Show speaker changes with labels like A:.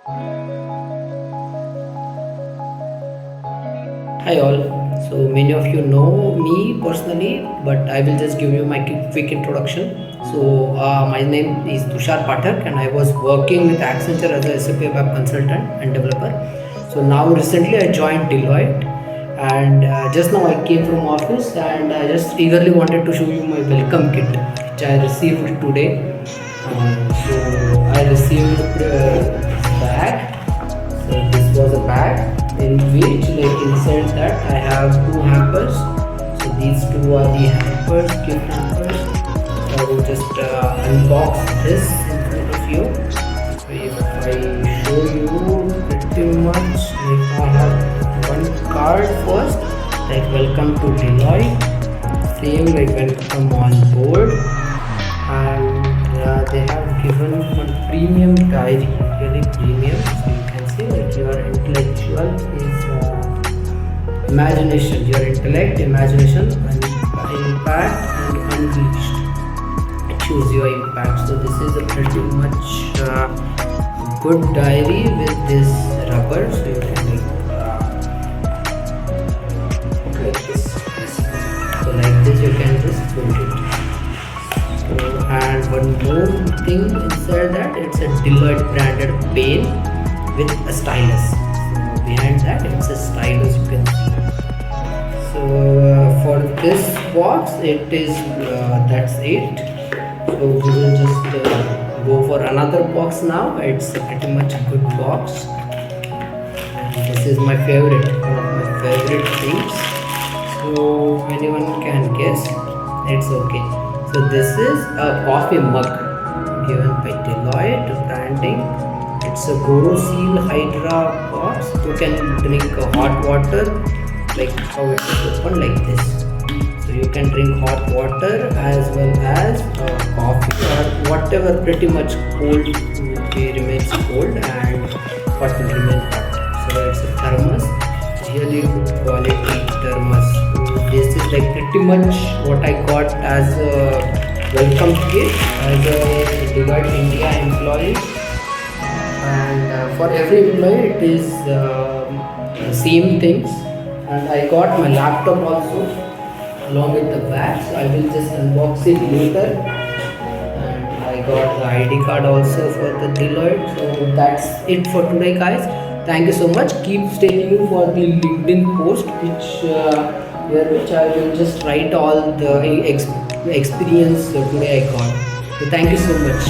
A: Hi all. So many of you know me personally, but I will just give you my quick introduction. My name is Tushar Pathak, and I was working with Accenture as a SAP ABAP consultant and developer. So now recently I joined Deloitte, and just now I came from office, and I just eagerly wanted to show you my welcome kit, which I received today. I received bag. So this was a bag in which, like, inside that I have two hampers. So these two are the hampers, gift hampers. So I will just unbox this in front of you. So if I show you pretty much, like, I have one card first, like welcome to Deloitte, same like welcome on board, and they have given one premium diary, really premium. So you can see, like, your intellectual is imagination, your intellect, imagination, and impact and unleashed. Choose your impact. So this is a pretty much good diary with this rubber. So you can like this. So like this you can just fold it. And one more thing inside that, it's a Deloitte-branded pen with a stylus. So behind that, it's a stylus, you can see. So for this box, it is that's it. So we will just go for another box now. It's a pretty much a good box, and this is my favorite, one of my favorite things. So anyone can guess, it's okay. So this is a coffee mug given by Deloitte branding. It's a Goro Seal Hydra box. You can drink hot water, like how it is open like this. So you can drink hot water as well as coffee or whatever pretty much cold remains cold, and what will remain hot. So it's a thermos, really good quality thermos. This is like pretty much what I got as a welcome kit as a Deloitte India employee, and for every employee it is same things. And I got my laptop also along with the bag, so I will just unbox it later. And I got the ID card also for the Deloitte. So that's it for today, guys. Thank you so much. Keep stay tuned for the LinkedIn post, which I will just write all the experience today I got. So thank you so much.